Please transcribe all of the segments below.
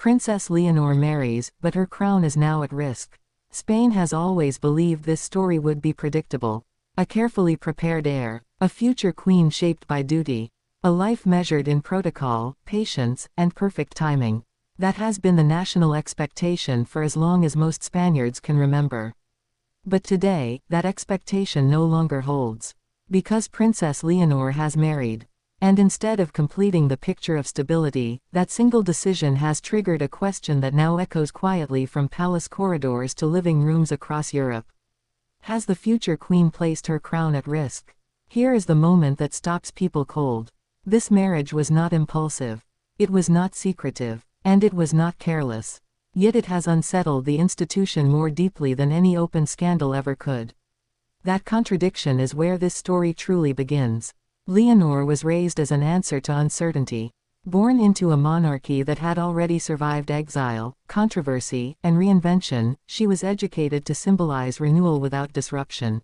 Princess Leonor marries, but her crown is now at risk. Spain has always believed this story would be predictable. A carefully prepared heir, a future queen shaped by duty, a life measured in protocol, patience, and perfect timing. That has been the national expectation for as long as most Spaniards can remember. But today, that expectation no longer holds. Because Princess Leonor has married. And instead of completing the picture of stability, that single decision has triggered a question that now echoes quietly from palace corridors to living rooms across Europe. Has the future queen placed her crown at risk? Here is the moment that stops people cold. This marriage was not impulsive. It was not secretive. And it was not careless. Yet it has unsettled the institution more deeply than any open scandal ever could. That contradiction is where this story truly begins. Leonor was raised as an answer to uncertainty. Born into a monarchy that had already survived exile, controversy, and reinvention, she was educated to symbolize renewal without disruption.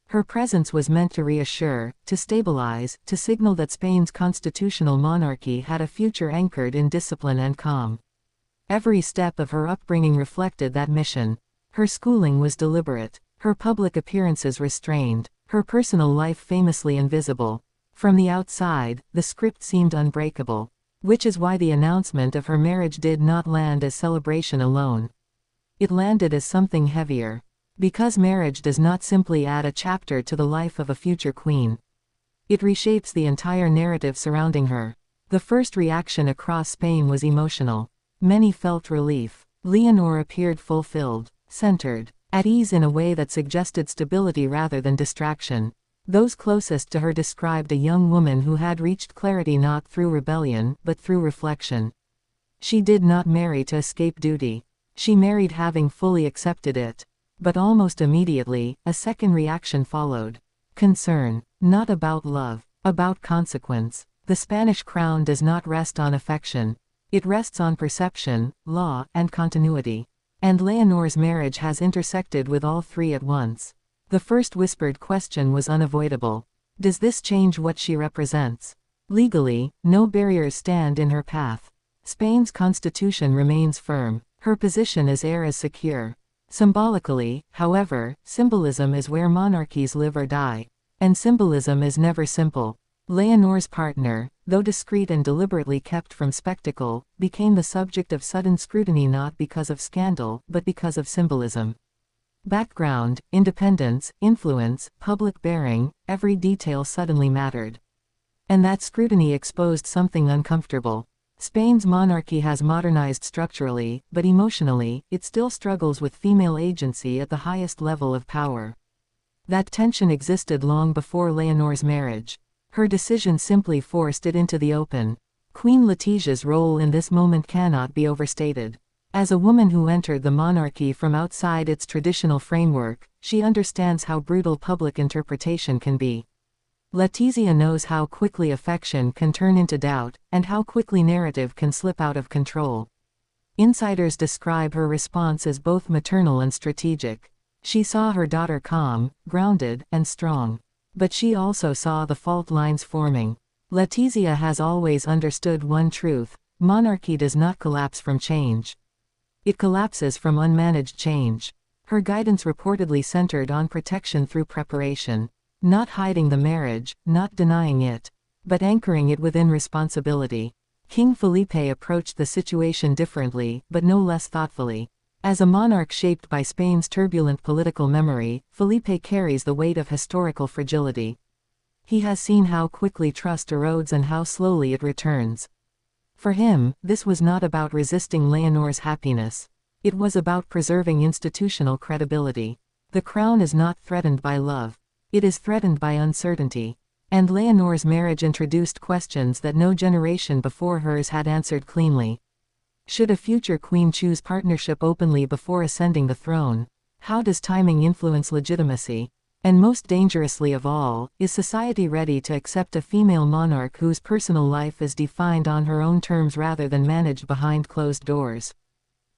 Her presence was meant to reassure, to stabilize, to signal that Spain's constitutional monarchy had a future anchored in discipline and calm. Every step of her upbringing reflected that mission. Her schooling was deliberate, her public appearances restrained, her personal life famously invisible. From the outside, the script seemed unbreakable. Which is why the announcement of her marriage did not land as celebration alone. It landed as something heavier. Because marriage does not simply add a chapter to the life of a future queen. It reshapes the entire narrative surrounding her. The first reaction across Spain was emotional. Many felt relief. Leonor appeared fulfilled, centered, at ease in a way that suggested stability rather than distraction. Those closest to her described a young woman who had reached clarity not through rebellion, but through reflection. She did not marry to escape duty. She married having fully accepted it. But almost immediately, a second reaction followed. Concern. Not about love, about consequence. The Spanish crown does not rest on affection. It rests on perception, law, and continuity. And Leonor's marriage has intersected with all three at once. The first whispered question was unavoidable. Does this change what she represents? Legally, no barriers stand in her path. Spain's constitution remains firm. Her position as heir is secure. Symbolically, however, symbolism is where monarchies live or die. And symbolism is never simple. Leonor's partner, though discreet and deliberately kept from spectacle, became the subject of sudden scrutiny not because of scandal, but because of symbolism. Background, independence, influence, public bearing, every detail suddenly mattered. And that scrutiny exposed something uncomfortable. Spain's monarchy has modernized structurally, but emotionally, it still struggles with female agency at the highest level of power. That tension existed long before Leonor's marriage. Her decision simply forced it into the open. Queen Letitia's role in this moment cannot be overstated. As a woman who entered the monarchy from outside its traditional framework, she understands how brutal public interpretation can be. Letizia knows how quickly affection can turn into doubt, and how quickly narrative can slip out of control. Insiders describe her response as both maternal and strategic. She saw her daughter calm, grounded, and strong. But she also saw the fault lines forming. Letizia has always understood one truth: monarchy does not collapse from change. It collapses from unmanaged change. Her guidance reportedly centered on protection through preparation. Not hiding the marriage, not denying it, but anchoring it within responsibility. King Felipe approached the situation differently, but no less thoughtfully. As a monarch shaped by Spain's turbulent political memory, Felipe carries the weight of historical fragility. He has seen how quickly trust erodes and how slowly it returns. For him, this was not about resisting Leonor's happiness. It was about preserving institutional credibility. The crown is not threatened by love. It is threatened by uncertainty. And Leonor's marriage introduced questions that no generation before hers had answered cleanly. Should a future queen choose partnership openly before ascending the throne? How does timing influence legitimacy? And most dangerously of all, is society ready to accept a female monarch whose personal life is defined on her own terms rather than managed behind closed doors?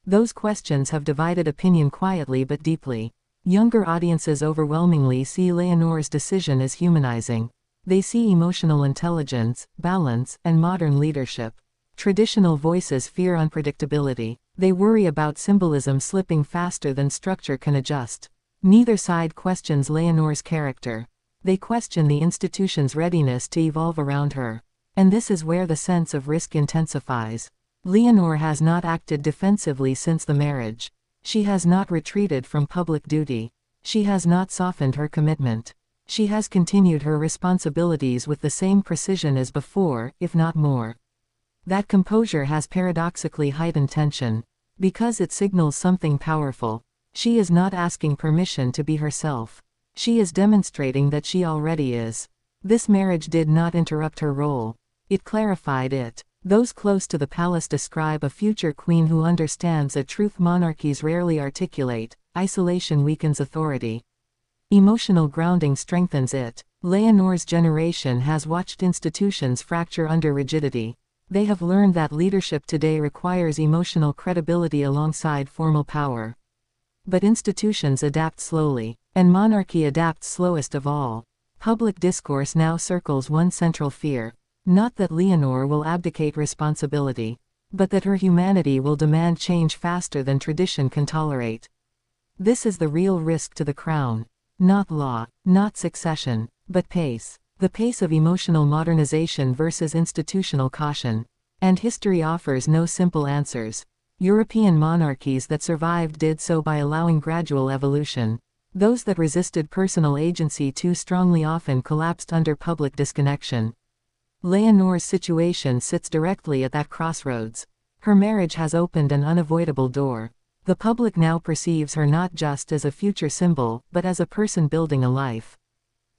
Those questions have divided opinion quietly but deeply. Younger audiences overwhelmingly see Leonor's decision as humanizing. They see emotional intelligence, balance, and modern leadership. Traditional voices fear unpredictability. They worry about symbolism slipping faster than structure can adjust. Neither side questions Leonor's character. They question the institution's readiness to evolve around her. And this is where the sense of risk intensifies. Leonor has not acted defensively since the marriage. She has not retreated from public duty. She has not softened her commitment. She has continued her responsibilities with the same precision as before, if not more. That composure has paradoxically heightened tension. Because it signals something powerful. She is not asking permission to be herself. She is demonstrating that she already is. This marriage did not interrupt her role. It clarified it. Those close to the palace describe a future queen who understands a truth monarchies rarely articulate: isolation weakens authority. Emotional grounding strengthens it. Leonor's generation has watched institutions fracture under rigidity. They have learned that leadership today requires emotional credibility alongside formal power. But institutions adapt slowly, and monarchy adapts slowest of all. Public discourse now circles one central fear. Not that Leonor will abdicate responsibility, but that her humanity will demand change faster than tradition can tolerate. This is the real risk to the crown. Not law, not succession, but pace. The pace of emotional modernization versus institutional caution. And history offers no simple answers. European monarchies that survived did so by allowing gradual evolution. Those that resisted personal agency too strongly often collapsed under public disconnection. Leonor's situation sits directly at that crossroads. Her marriage has opened an unavoidable door. The public now perceives her not just as a future symbol, but as a person building a life.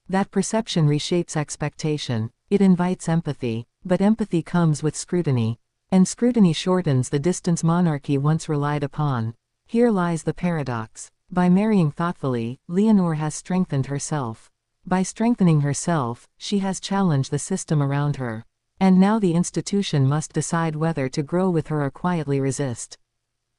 That perception reshapes expectation. It invites empathy, but empathy comes with scrutiny. And scrutiny shortens the distance monarchy once relied upon. Here lies the paradox. By marrying thoughtfully, Leonor has strengthened herself. By strengthening herself, she has challenged the system around her. And now the institution must decide whether to grow with her or quietly resist.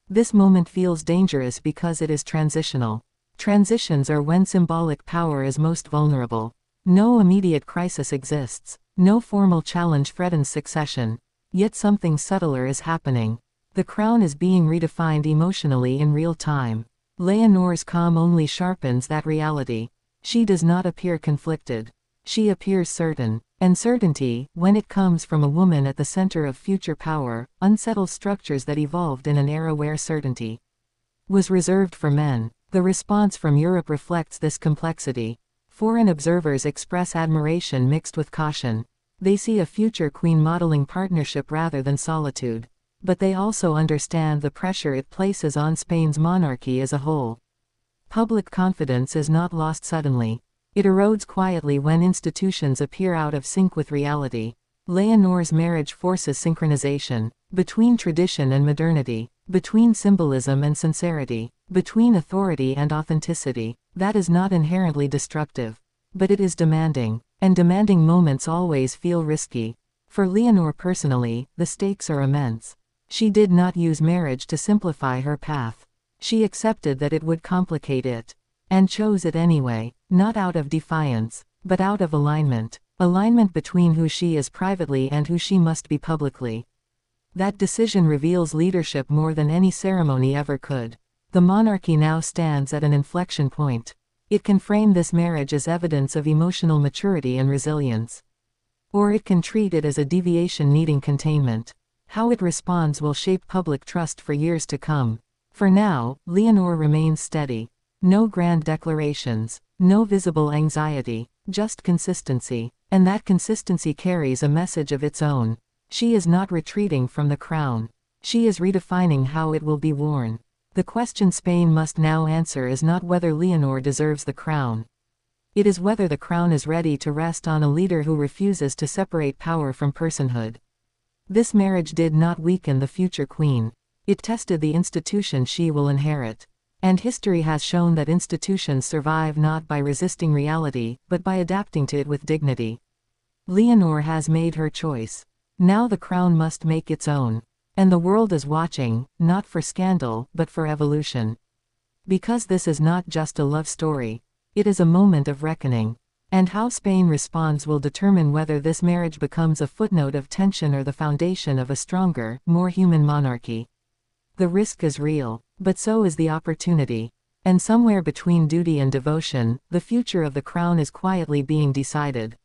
This moment feels dangerous because it is transitional. Transitions are when symbolic power is most vulnerable. No immediate crisis exists. No formal challenge threatens succession. Yet something subtler is happening. The crown is being redefined emotionally in real time. Leonor's calm only sharpens that reality. She does not appear conflicted. She appears certain. And certainty, when it comes from a woman at the center of future power, unsettles structures that evolved in an era where certainty was reserved for men. The response from Europe reflects this complexity. Foreign observers express admiration mixed with caution. They see a future queen modeling partnership rather than solitude. But they also understand the pressure it places on Spain's monarchy as a whole. Public confidence is not lost suddenly. It erodes quietly when institutions appear out of sync with reality. Leonor's marriage forces synchronization between tradition and modernity, between symbolism and sincerity, between authority and authenticity. That is not inherently destructive. But it is demanding, and demanding moments always feel risky. For Leonor personally, the stakes are immense. She did not use marriage to simplify her path. She accepted that it would complicate it. And chose it anyway, not out of defiance, but out of alignment. Alignment between who she is privately and who she must be publicly. That decision reveals leadership more than any ceremony ever could. The monarchy now stands at an inflection point. It can frame this marriage as evidence of emotional maturity and resilience. Or it can treat it as a deviation needing containment. How it responds will shape public trust for years to come. For now, Leonor remains steady. No grand declarations, no visible anxiety, just consistency. And that consistency carries a message of its own. She is not retreating from the crown. She is redefining how it will be worn. The question Spain must now answer is not whether Leonor deserves the crown. It is whether the crown is ready to rest on a leader who refuses to separate power from personhood. This marriage did not weaken the future queen. It tested the institution she will inherit. And history has shown that institutions survive not by resisting reality, but by adapting to it with dignity. Leonor has made her choice. Now the crown must make its own. And the world is watching, not for scandal, but for evolution. Because this is not just a love story. It is a moment of reckoning. And how Spain responds will determine whether this marriage becomes a footnote of tension or the foundation of a stronger, more human monarchy. The risk is real, but so is the opportunity. And somewhere between duty and devotion, the future of the crown is quietly being decided.